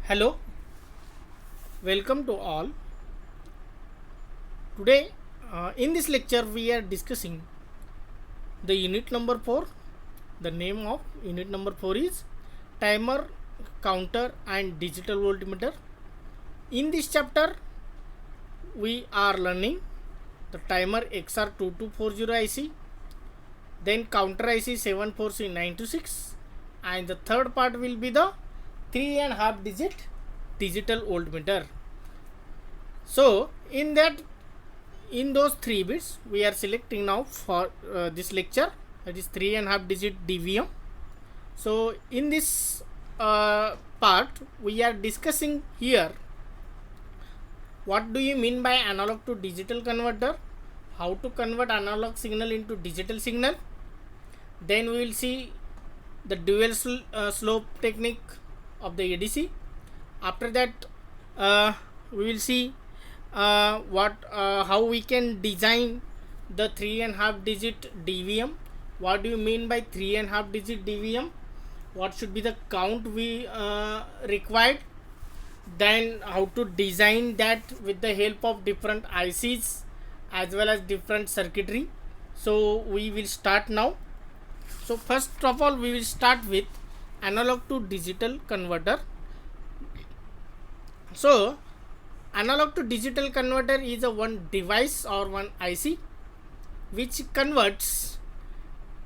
Hello, welcome to all. Today, in this lecture, we are discussing the unit number 4. The name of unit number 4 is timer, counter, and digital voltmeter. In this chapter, we are learning the timer XR2240 IC, then counter IC 74696, and the third part will be the 3.5 digit digital voltmeter. So in those 3 bits we are selecting now for this lecture, that is 3.5 digit DVM. So in this part we are discussing here what do you mean by analog to digital converter, how to convert analog signal into digital signal. Then we will see the dual slope technique of the ADC. After that we will see how we can design the 3.5 digit DVM. What do you mean by 3.5 digit DVM? What should be the count we required? Then how to design that with the help of different ICs as well as different circuitry. So we will start now. So first of all we will start with analog to digital converter. So analog to digital converter is a one device or one IC which converts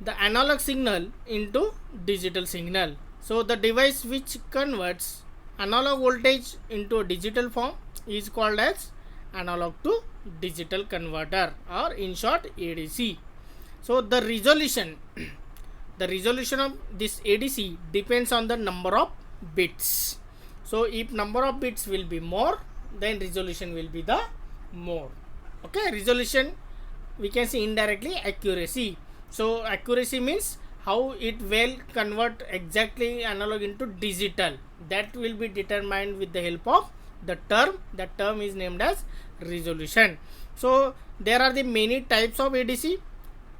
the analog signal into digital signal. So the device which converts analog voltage into a digital form is called as analog to digital converter, or in short ADC. So the resolution of this ADC depends on the number of bits. So if number of bits will be more, then resolution will be the more. Okay, resolution we can see indirectly accuracy. So accuracy means how it will convert exactly analog into digital. That will be determined with the help of the term. That term is named as resolution. So there are the many types of ADC.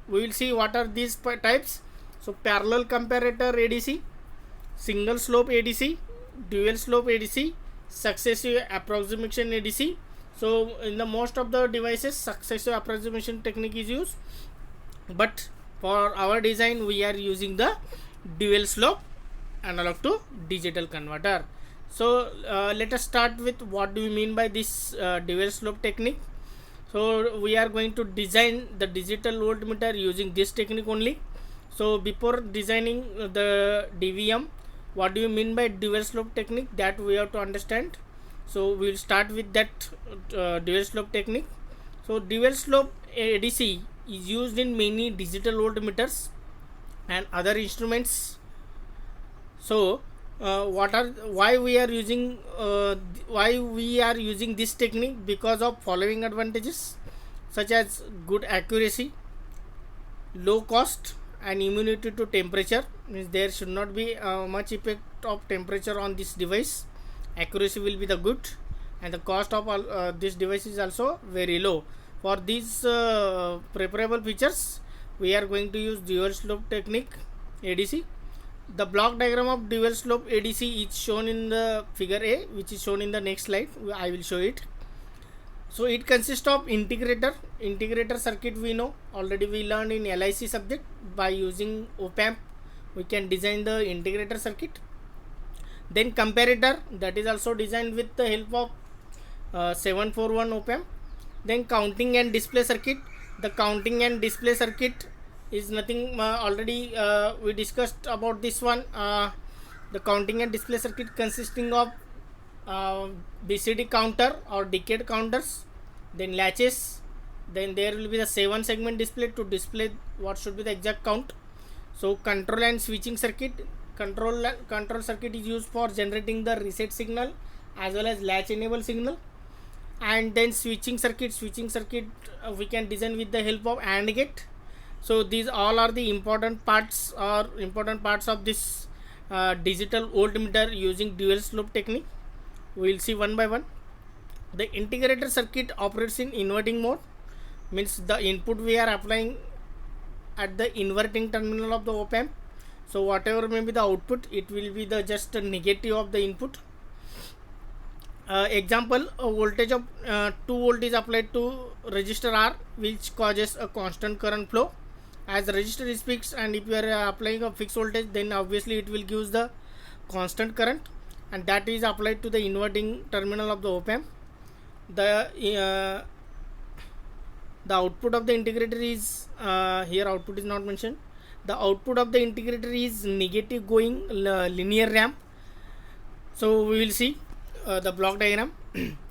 We will see what are these types. So parallel comparator ADC, single slope ADC, dual slope ADC, successive approximation ADC. So in the most of the devices successive approximation technique is used, but for our design we are using the dual slope analog to digital converter. So let us start with what do we mean by this dual slope technique. So we are going to design the digital voltmeter using this technique only. So before designing the DVM, what do you mean by dual slope technique, that we have to understand. So we will start with that dual slope technique. So dual slope ADC is used in many digital voltmeters and other instruments. So why we are using this technique? Because of following advantages such as good accuracy, low cost, and immunity to temperature. Means there should not be much effect of temperature on this device. Accuracy will be the good, and the cost of this device is also very low. For these preferable features we are going to use dual slope technique ADC. The block diagram of dual slope ADC is shown in the figure A, which is shown in the next slide. I will show it. So it consists of integrator circuit. We know already, we learned in LIC subject, by using op-amp we can design the integrator circuit. Then comparator, that is also designed with the help of 741 op-amp. Then counting and display circuit. The counting and display circuit is nothing, already we discussed about this one. The counting and display circuit consisting of BCD counter or decade counters, then latches, then there will be the 7 segment display to display what should be the exact count. So control and switching circuit. Control circuit is used for generating the reset signal as well as latch enable signal. And then switching circuit we can design with the help of AND gate. So these all are the important parts of this digital voltmeter using dual slope technique. We will see one by one. The integrator circuit operates in inverting mode, means the input we are applying at the inverting terminal of the op-amp. So whatever may be the output, it will be the just a negative of the input. example, a voltage of 2 volt is applied to resistor R, which causes a constant current flow. As the resistor is fixed, and if you are applying a fixed voltage, then obviously it will give the constant current, and that is applied to the inverting terminal of the op amp. The output of the integrator is here output is not mentioned. The output of the integrator is negative going linear ramp. So we will see the block diagram.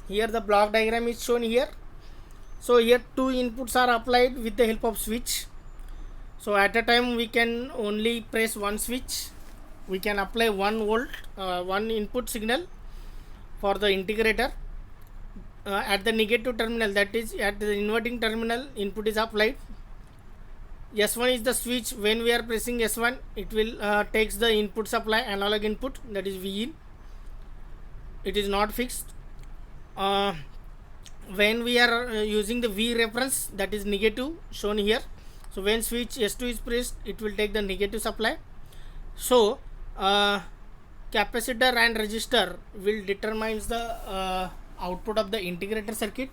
Here the block diagram is shown here. So here two inputs are applied with the help of switch. So at a time we can only press one switch. We can apply 1 volt, one input signal for the integrator. At the negative terminal, that is at the inverting terminal, input is applied. S1 is the switch. When we are pressing S1, it will takes the input supply, analog input, that is V in. It is not fixed. When we are using the V reference, that is negative, shown here. So when switch S2 is pressed, it will take the negative supply. So capacitor and resistor will determine the output of the integrator circuit.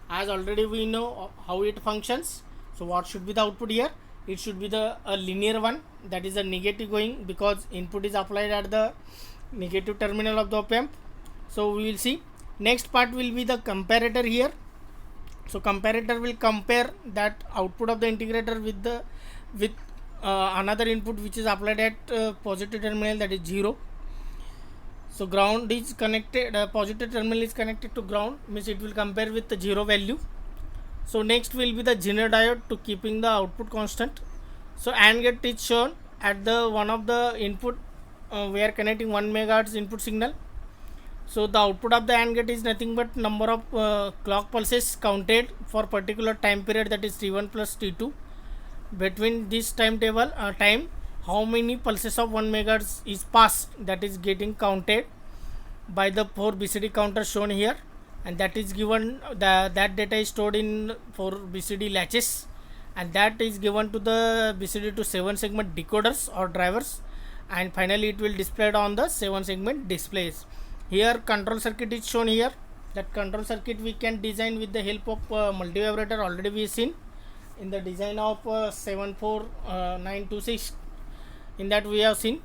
As already we know how it functions. So what should be the output here? It should be the linear one, that is a negative going, because input is applied at the negative terminal of the op amp. So we will see. Next part will be the comparator here. So comparator will compare that output of the integrator with another input which is applied at positive terminal, that is 0. So ground is connected, positive terminal is connected to ground, means it will compare with the 0 value. So next will be the Zener diode to keeping the output constant. So AND gate is shown at the one of the input. We are connecting 1 megahertz input signal. So the output of the AND gate is nothing but number of clock pulses counted for particular time period, that is T1 plus T2. Between this timetable time, how many pulses of 1 megahertz is passed, that is getting counted by the 4 BCD counter shown here, and that is given, that data is stored in 4 BCD latches, and that is given to the BCD to 7 segment decoders or drivers, and finally it will display on the 7 segment displays. Here control circuit is shown here. That control circuit we can design with the help of multivibrator. Already we seen in the design of 74926. In that we have seen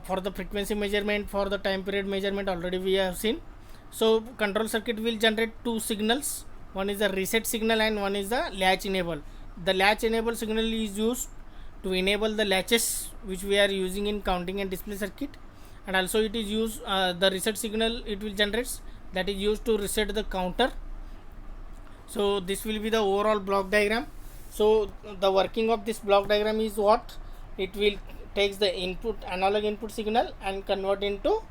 for the frequency measurement, for the time period measurement, already we have seen. So control circuit will generate 2 signals. One is the reset signal and one is the latch enable. The latch enable signal is used to enable the latches which we are using in counting and display circuit, and also it is used the reset signal it will generate, that is used to reset the counter. So this will be the overall block diagram. So the working of this block diagram is what? It will takes the input, analog input signal, and convert into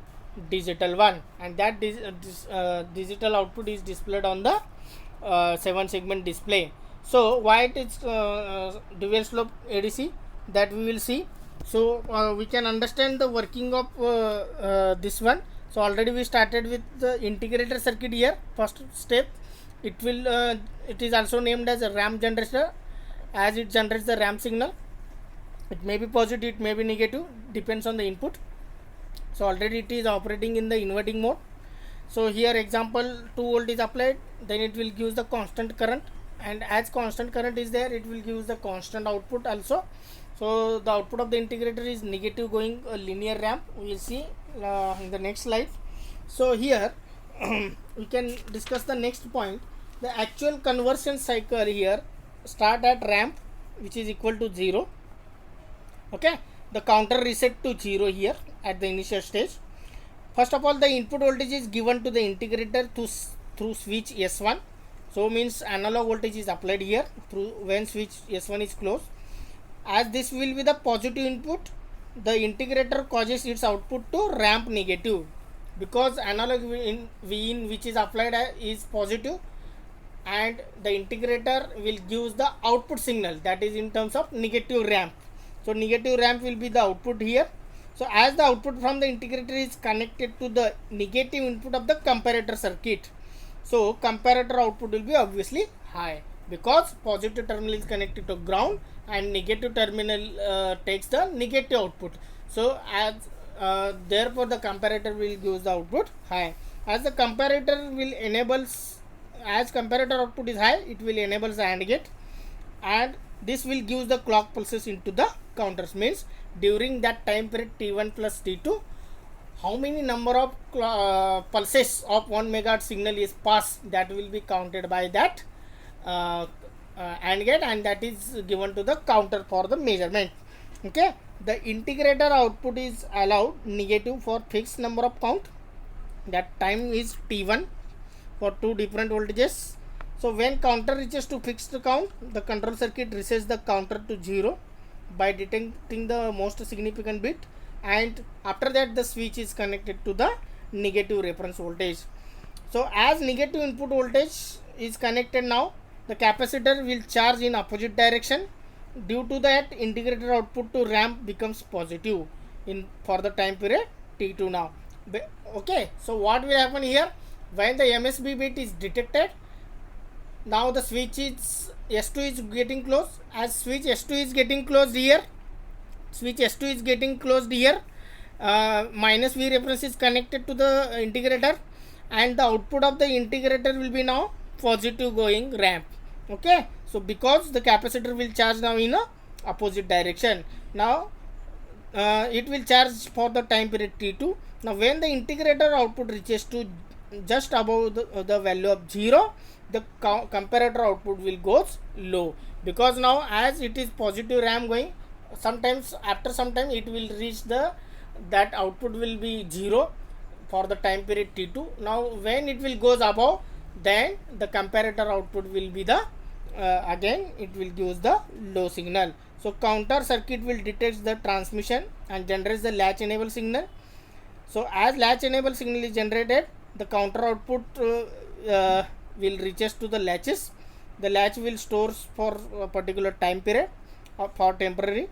digital one, and that digital output is displayed on the 7 segment display. So why it is dual slope ADC, that we will see. So we can understand the working of this one. So already we started with the integrator circuit here. First step, it will it is also named as a ramp generator, as it generates the ramp signal. It may be positive, it may be negative, depends on the input. So already it is operating in the inverting mode. So here example 2 volt is applied, then it will give the constant current, and as constant current is there, it will give the constant output also. So the output of the integrator is negative going linear ramp. We will see in the next slide. So here we can discuss the next point. The actual conversion cycle here start at ramp, which is equal to 0. Okay, the counter reset to 0 here at the initial stage. First of all, the input voltage is given to the integrator through switch S1. So means analog voltage is applied here through when switch S1 is closed. As this will be the positive input, the integrator causes its output to ramp negative, because analog V in which is applied is positive, and the integrator will give the output signal, that is in terms of negative ramp. So negative ramp will be the output here. So as the output from the integrator is connected to the negative input of the comparator circuit, so comparator output will be obviously high, because positive terminal is connected to ground and negative terminal takes the negative output. So as therefore the comparator will give the output high. as the comparator will enables, as comparator output is high, it will enable the AND gate, and this will give the clock pulses into the counters. Means during that time period T1 plus T2, how many number of pulses of 1 megahertz signal is passed, that will be counted by that AND gate, and that is given to the counter for the measurement. Okay, the integrator output is allowed negative for fixed number of count, that time is T1 for two different voltages. So when counter reaches to fixed count, the control circuit resets the counter to 0 by detecting the most significant bit, and after that the switch is connected to the negative reference voltage. So as negative input voltage is connected, now the capacitor will charge in opposite direction. Due to that, integrator output to ramp becomes positive in for the time period T2 now. Okay, so what will happen here? When the MSB bit is detected, now the switch is S2 is getting closed. As switch S2 is getting closed here, minus V reference is connected to the integrator, and the output of the integrator will be now positive going ramp. Okay, so because the capacitor will charge now in a opposite direction, now it will charge for the time period T2. Now when the integrator output reaches to just above the value of 0, the comparator output will goes low, because now as it is positive ramp going, sometimes after some time it will reach that output will be 0 for the time period T2. Now when it will goes above, then the comparator output will be the again it will give the low signal. So counter circuit will detect the transmission and generates the latch enable signal. So as latch enable signal is generated, the counter output will reaches to the latches. The latch will stores for a particular time period for temporary.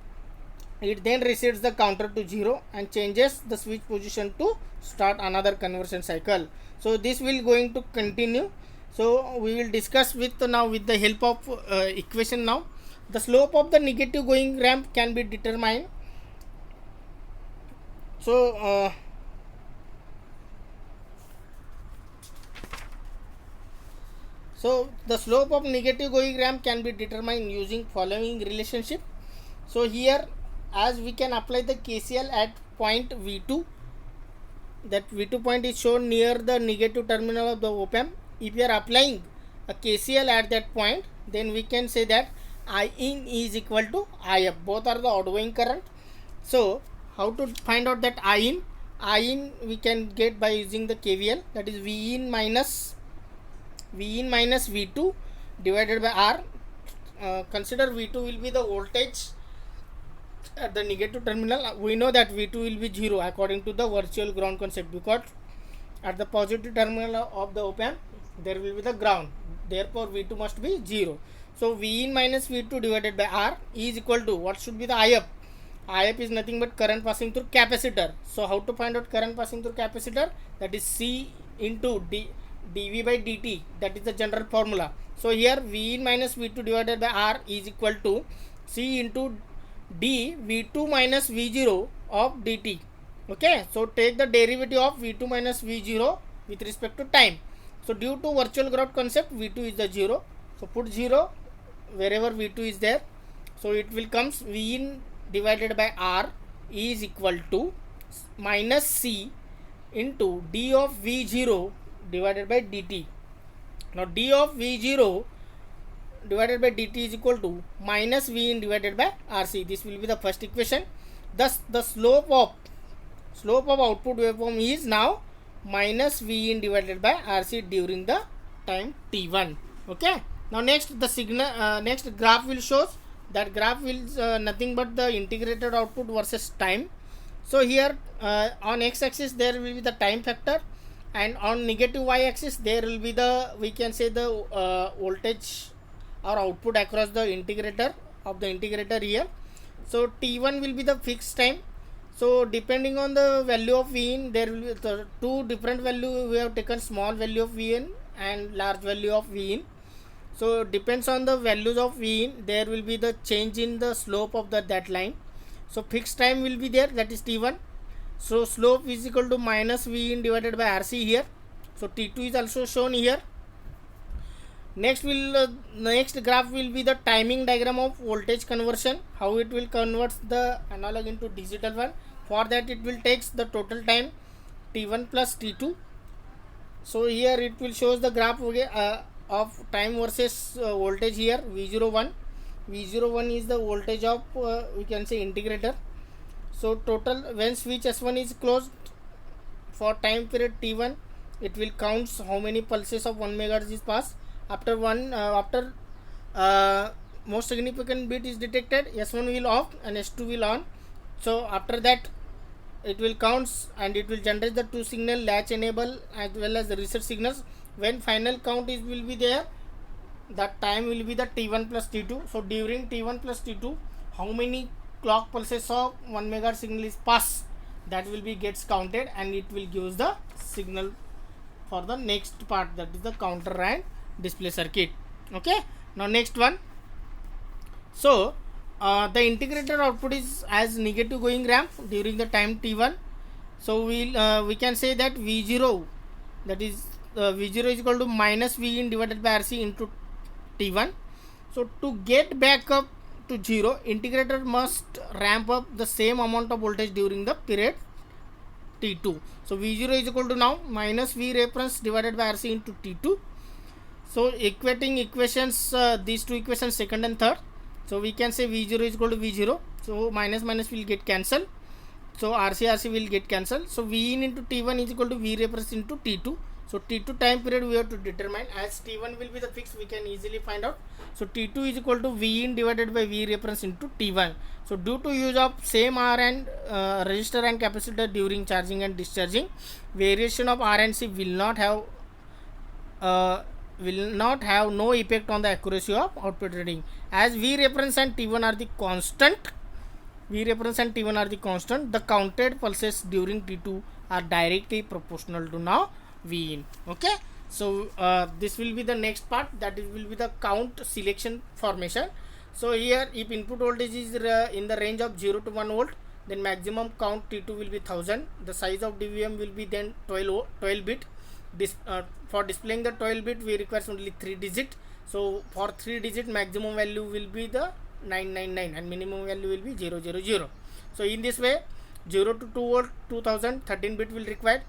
It then resets the counter to 0 and changes the switch position to start another conversion cycle. So this will going to continue. So we will discuss with now with the help of equation. Now the slope of the negative going ramp can be determined. So so the slope of negative going ramp can be determined using following relationship. So here, as we can apply the KCL at point V2, that V2 point is shown near the negative terminal of the op amp. If we are applying a KCL at that point, then we can say that I in is equal to IF. Both are the outgoing current. So how to find out that I in? I in we can get by using the KVL, that is V in minus V2 divided by R. Consider V2 will be the voltage at the negative terminal. We know that V2 will be 0 according to the virtual ground concept, because at the positive terminal of the op amp there will be the ground, therefore V2 must be 0. So V in minus V2 divided by R is equal to, what should be the IF? IF is nothing but current passing through capacitor. So how to find out current passing through capacitor? That is C into dV by dt, that is the general formula. So here V in minus V2 divided by R is equal to C into d V2 minus V0 of dt. Okay, so take the derivative of V2 minus V0 with respect to time. So due to virtual ground concept, V2 is the 0. So put 0 wherever V2 is there. So it will comes V in divided by R is equal to minus C into d of V0 divided by dt. Now d of V0 divided by dt is equal to minus V in divided by RC. This will be the first equation. Thus the slope of output waveform is now minus V in divided by RC during the time T1. Okay. Now next the signal next graph will shows. That graph will nothing but the integrated output versus time. So here on x-axis there will be the time factor, and on negative y-axis there will be the, we can say, the voltage or output across the integrator of the integrator here. So T1 will be the fixed time. So depending on the value of V in, there will be the two different value. We have taken small value of V in and large value of V in. So depends on the values of V in, there will be the change in the slope of that line. So fixed time will be there, that is T1. So slope is equal to minus V in divided by RC here. So T2 is also shown here. Next next graph will be the timing diagram of voltage conversion, how it will convert the analog into digital one. For that it will takes the total time T1 plus T2. So here it will shows the graph of time versus voltage here. V01 is the voltage of we can say integrator. So total when switch S1 is closed for time period T1, it will counts how many pulses of 1 megahertz is passed. After most significant bit is detected, S1 will off and S2 will on. So after that it will counts and it will generate the two signal, latch enable as well as the reset signals. When final count is will be there, that time will be the T1 plus T2. So during T1 plus T2, how many clock pulses of 1 megahertz signal is passed, that will be gets counted and it will give the signal for the next part, that is the counter and display circuit. Okay, now next one. So the integrator output is as negative going ramp during the time T1. So we can say that V0, that is V0 is equal to minus V in divided by RC into T1. So to get back up to 0, integrator must ramp up the same amount of voltage during the period T2. So V0 is equal to now minus V reference divided by RC into T2. So equating equations, these two equations second and third. So we can say V0 is equal to V0. So minus will get cancelled. So RC will get cancelled. So V in into T1 is equal to V reference into T2. So T2 time period we have to determine, as T1 will be the fixed, we can easily find out. So T2 is equal to V in divided by V reference into T1. So due to use of same R and resistor and capacitor during charging and discharging, variation of R and C will not have no effect on the accuracy of output reading, as V reference and T1 are the constant. The counted pulses during T2 are directly proportional to now V in. Okay, so this will be the next part, that it will be the count selection formation. So here if input voltage is in the range of 0 to 1 volt, then maximum count T2 will be 1000. The size of DVM will be then 12 bit. For displaying the 12 bit we require only 3 digit. So for 3 digit maximum value will be the 999 and minimum value will be 000. So in this way 0 to 2 volt 2000 13 bit will require.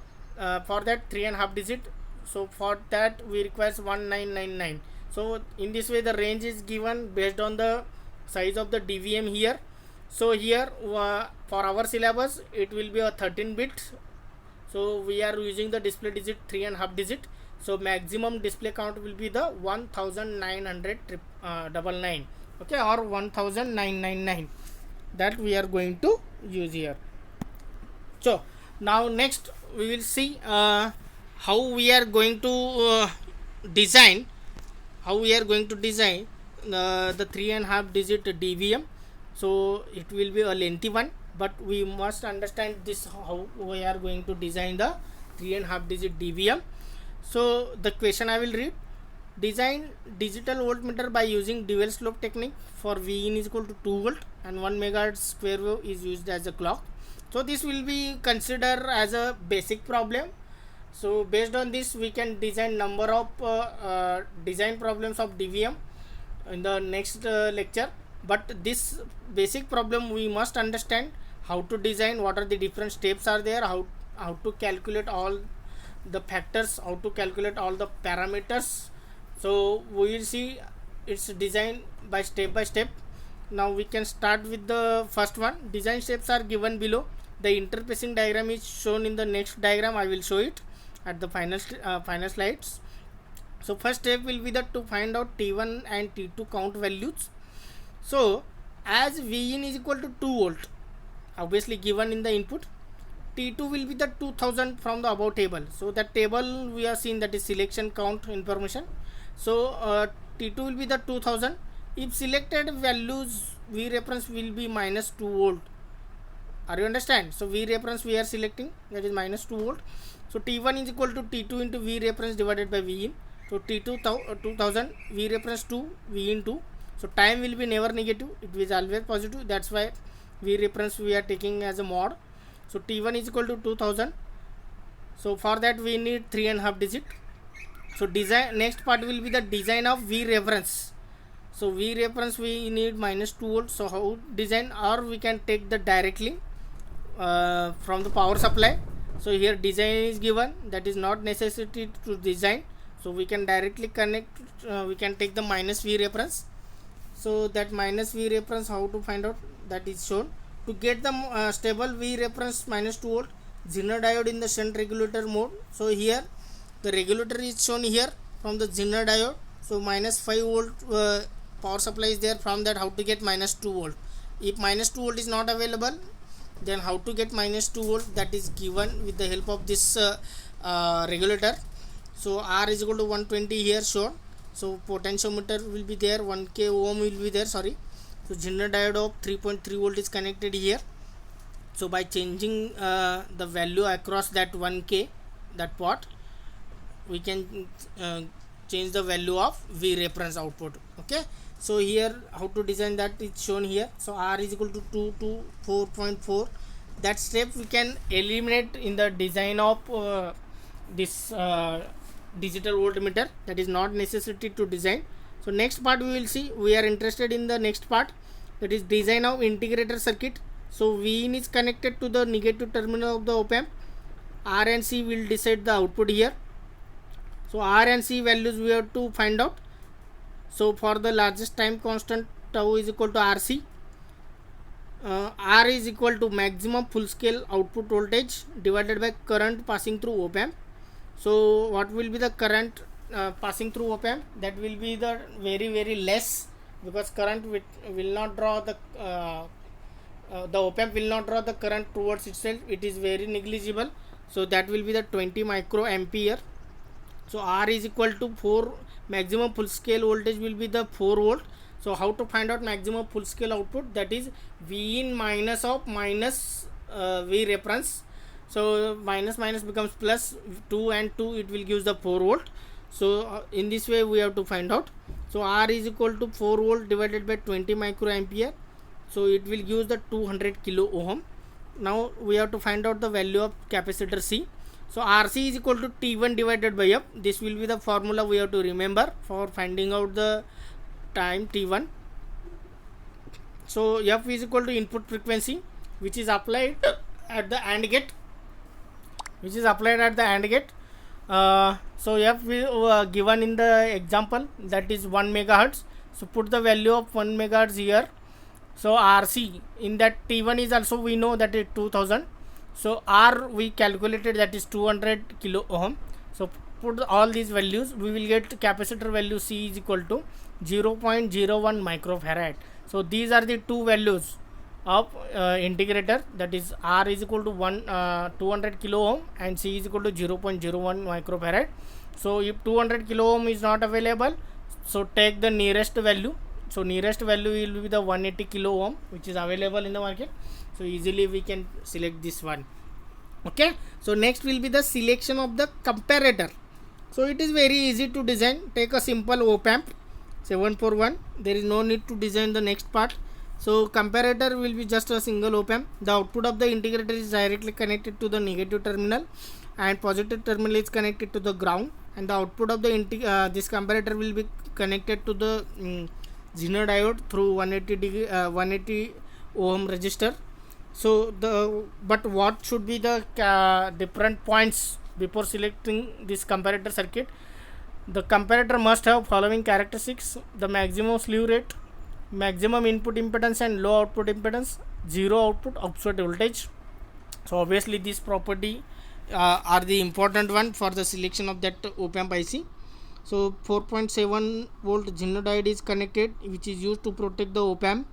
For that 3.5 digit, so for that we require 1999. So in this way the range is given based on the size of the DVM here. So here for our syllabus it will be a 13 bit. So we are using the display digit 3.5 digit. So maximum display count will be the 1999, okay, or 1999, that we are going to use here. So now next we will see how we are going to design the 3.5 digit DVM. So it will be a lengthy one, but we must understand this, how we are going to design the 3.5 digit DVM. So the question I will read: design digital voltmeter by using dual slope technique for V in is equal to 2 volt and 1 megahertz square wave is used as a clock. So this will be considered as a basic problem. So based on this we can design number of design problems of DVM in the next lecture. But this basic problem we must understand how to design, what are the different steps are there, how to calculate all the factors, how to calculate all the parameters. So we will see its design by step. Now we can start with the first one. Design steps are given below. The interfacing diagram is shown in the next diagram. I will show it at the final slides. So first step will be to find out T1 and T2 count values. So as V in is equal to 2 volt, obviously given in the input, T2 will be the 2000 from the above table. So that table we are seeing, that is selection count information. So T2 will be the 2000. If selected values, V reference will be minus 2 volt. Are you understand? So V reference we are selecting, that is minus 2 volt. So T1 is equal to T2 into V reference divided by V in. So T2 2000, V reference 2, V in 2. So time will be never negative, it is always positive. That's why V reference we are taking as a mod. So T1 is equal to 2000 So for that we need 3.5 digit. So design, next part will be the design of V reference. So V reference we need -2 volts. So how design, or we can take the directly from the power supply. So here design is given, that is not necessity to design. So we can directly connect, we can take the -V reference. So that -V reference, how to find out, that is shown. To get the stable V reference -2 volt, Zener diode in the shunt regulator mode. So here the regulator is shown here from the Zener diode. So -5 volt power supply is there. From that, how to get -2 volt. If -2 volt is not available, then how to get -2 volt, that is given with the help of this regulator. So R is equal to 120 here shown. So potentiometer will be there, 1k ohm will be there, sorry. So Zener diode of 3.3 volt is connected here. So by changing the value across that 1k, that pot, we can change the value of V reference output. Okay, so here how to design, that is shown here. So R is equal to 2 to 4.4. that step we can eliminate in the design of this digital voltmeter, that is not necessity to design. So next part we will see, we are interested in the next part, that is design of integrator circuit. So V in is connected to the negative terminal of the op amp. R and C will decide the output here. So R and C values we have to find out. So for the largest time constant, tau is equal to RC. R is equal to maximum full scale output voltage divided by current passing through op amp. So what will be the current passing through op amp? That will be the very less, because current will not draw the op amp will not draw the current towards itself. It is very negligible. So that will be the 20 microampere. So R is equal to 4, maximum full scale voltage will be the 4 volt. So how to find out maximum full scale output? That is V in minus of minus V reference. So minus becomes plus, 2 and 2, it will give the 4 volt. So in this way we have to find out. So R is equal to 4 volt divided by 20 microampere. So it will give the 200 kilo ohm. Now we have to find out the value of capacitor C. So RC is equal to T1 divided by F. This will be the formula we have to remember for finding out the time T1. So F is equal to input frequency, which is applied at the AND gate. So F will given in the example, that is 1 megahertz. So put the value of 1 megahertz here. So RC in that T1 is also, we know that is 2000. So R we calculated, that is 200 kilo ohm. So put all these values, we will get capacitor value C is equal to 0.01 microfarad. So these are the two values of integrator, that is R is equal to 200 kilo ohm and C is equal to 0.01 microfarad. So if 200 kilo ohm is not available, so take the nearest value. So nearest value will be the 180 kilo ohm, which is available in the market. So easily we can select this one. Okay, so next will be the selection of the comparator. So it is very easy to design. Take a simple op amp 741. There is no need to design the next part. So comparator will be just a single op amp. The output of the integrator is directly connected to the negative terminal and positive terminal is connected to the ground, and the output of the this comparator will be connected to the Zener diode through 180 ohm resistor. So but what should be the different points before selecting this comparator circuit? The comparator must have following characteristics: the maximum slew rate, maximum input impedance and low output impedance, zero output offset voltage. So obviously this property are the important one for the selection of that op amp IC. So 4.7 volt Zener diode is connected, which is used to protect the op amp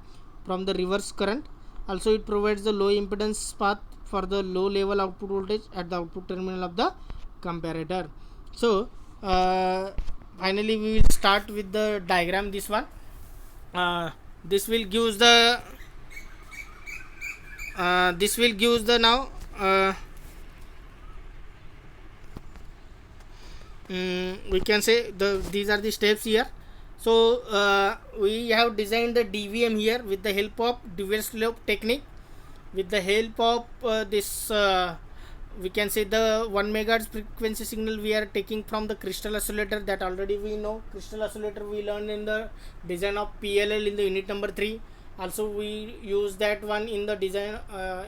from the reverse current. Also it provides the low impedance path for the low level output voltage at the output terminal of the comparator. So finally we will start with the diagram. This one, this will give the now we can say these are the steps here. So we have designed the DVM here with the help of Dewar slope technique, with the help of this we can say the 1 megahertz frequency signal we are taking from the crystal oscillator, that already we know. Crystal oscillator we learned in the design of PLL in the unit number 3. Also we use that one in the design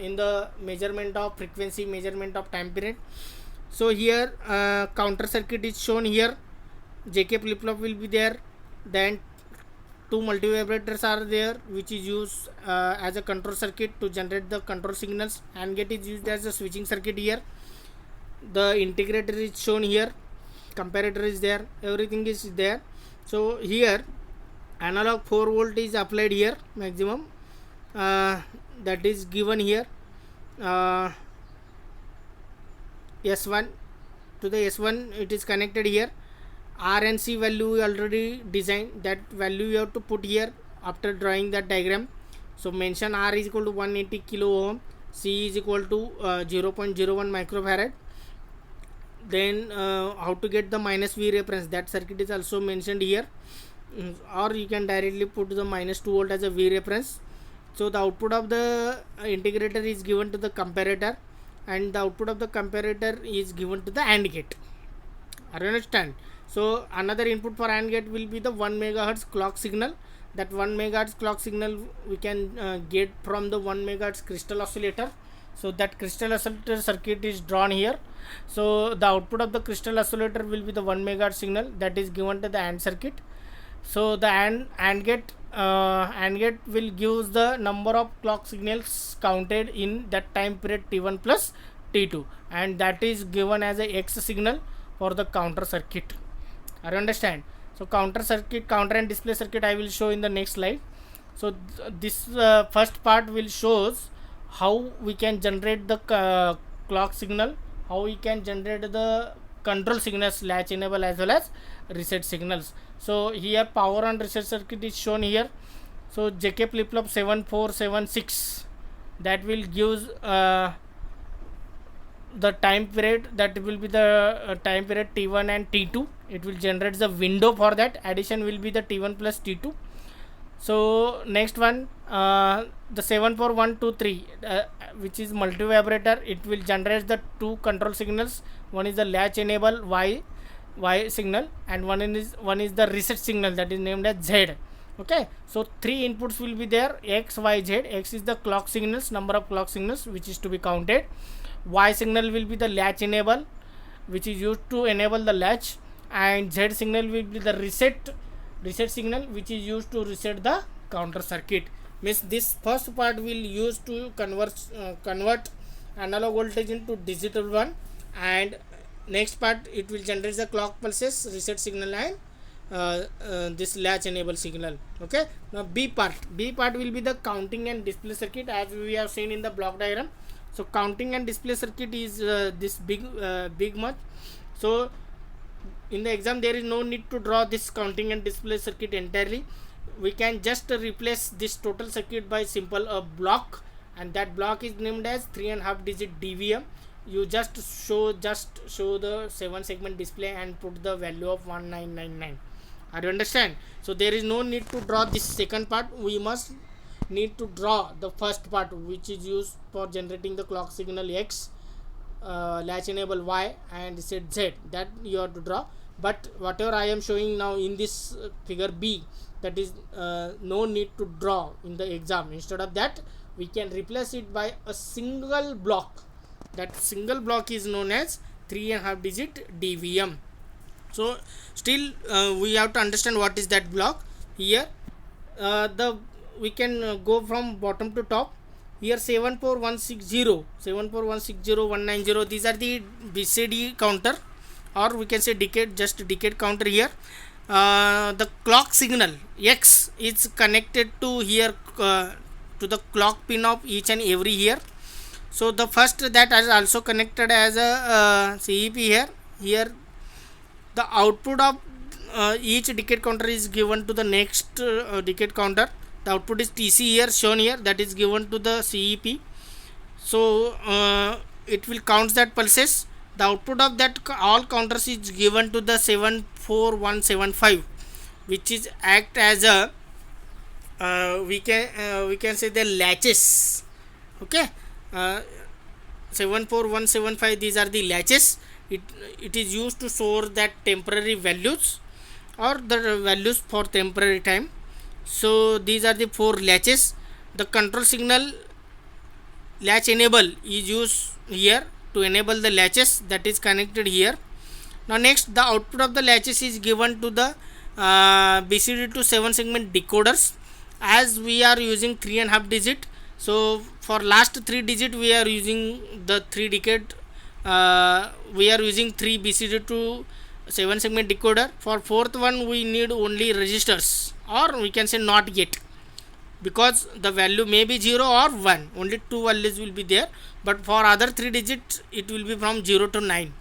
in the measurement of frequency, measurement of time period. So here counter circuit is shown here. JK flip flop will be there, then two multivibrators are there, which is used as a control circuit to generate the control signals. AND gate is used as a switching circuit here. The integrator is shown here, comparator is there, everything is there. So here analog 4 volt is applied here, maximum that is given here. S1 to the S1 it is connected here. R and C value we already designed, that value you have to put here after drawing that diagram. So mention R is equal to 180 kilo ohm, C is equal to 0.01 microfarad. Then how to get the minus V reference, that circuit is also mentioned here, or you can directly put the minus 2 volt as a V reference. So the output of the integrator is given to the comparator, and the output of the comparator is given to the AND gate. I understand. So another input for AND gate will be the 1 megahertz clock signal. That 1 megahertz clock signal we can get from the 1 megahertz crystal oscillator. So that crystal oscillator circuit is drawn here. So the output of the crystal oscillator will be the 1 megahertz signal that is given to the AND circuit. So the AND gate will give the number of clock signals counted in that time period T1 plus T2, and that is given as a X signal for the counter circuit. I understand. So counter circuit, counter and display circuit I will show in the next slide. So this first part will shows how we can generate the clock signal, how we can generate the control signals, latch enable as well as reset signals. So here power and reset circuit is shown here. So JK flip flop 7476, that will give the time period, that will be the time period T1 and T2. It will generate the window for that. Addition will be the T1 plus T2. So next one, the 74123, which is multivibrator, it will generate the two control signals. One is the latch enable Y signal, and one is the reset signal, that is named as Z. Okay, so three inputs will be there, X, Y, Z. X is the clock signals, number of clock signals which is to be counted. Y signal will be the latch enable, which is used to enable the latch, and Z signal will be the reset signal, which is used to reset the counter circuit. Means this first part will use to convert analog voltage into digital one, and next part it will generate the clock pulses, reset signal, and this latch enable signal. Okay, now B part will be the counting and display circuit, as we have seen in the block diagram. So counting and display circuit is this big much. So in the exam there is no need to draw this counting and display circuit entirely. We can just replace this total circuit by simple a block, and that block is named as 3.5 digit DVM. You just show the 7 segment display and put the value of 1999. Are you understand? So there is no need to draw this second part. We must need to draw the first part, which is used for generating the clock signal X, latch enable Y, and reset Z. That you have to draw. But whatever I am showing now in this figure B, that is no need to draw in the exam. Instead of that, we can replace it by a single block. That single block is known as 3.5 digit DVM. So still we have to understand what is that block. Here we can go from bottom to top. Here 74160, 190, these are the BCD counter, or we can say decade counter here. The clock signal X is connected to here to the clock pin of each and every here. So the first that is also connected as a CEP here. Here the output of each decade counter is given to the next decade counter. The output is TC here shown here, that is given to the CEP. So it will count that pulses. The output of that all counters is given to the 74175, which is act as a we can say the latches. Okay, 74175, these are the latches. It is used to store that temporary values or the values for temporary time. So these are the 4 latches. The control signal latch enable is used here to enable the latches that is connected here. Now next, the output of the latches is given to the BCD to 7 segment decoders. As we are using 3.5 digit, so for last 3 digit we are using the 3 decade, we are using 3 BCD to 7 segment decoder. For fourth one we need only registers, or we can say not yet, because the value may be 0 or 1, only 2 values will be there, but for other 3 digits it will be from 0 to 9.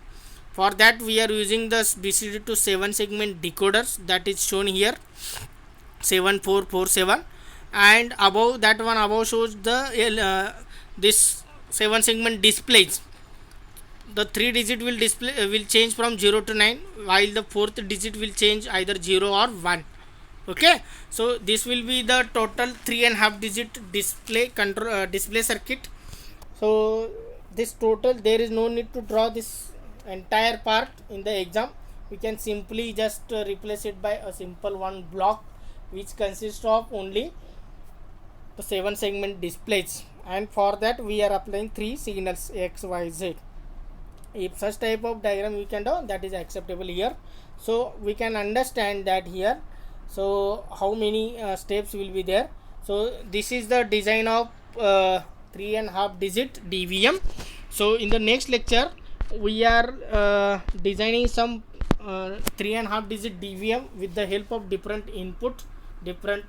For that we are using the BCD to 7 segment decoders, that is shown here 7447, and above that one, above shows the this 7 segment displays. The 3 digit will display will change from 0 to 9, while the fourth digit will change either 0 or 1. Okay, so this will be the total 3.5 digit display control display circuit. So this total, there is no need to draw this entire part in the exam. We can simply just replace it by a simple one block which consists of only the 7 segment displays, and for that we are applying 3 signals X, Y, Z. If such type of diagram we can do, that is acceptable here. So we can understand that here. So how many steps will be there? So this is the design of 3.5 digit DVM. So in the next lecture we are designing some 3.5 digit DVM with the help of different input, different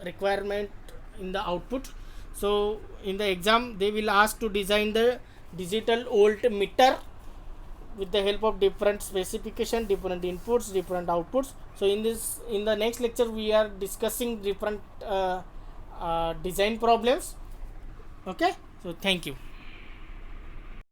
requirement in the output. So in the exam they will ask to design the digital voltmeter with the help of different specification, different inputs, different outputs. So in the next lecture we are discussing different design problems. Okay, so thank you.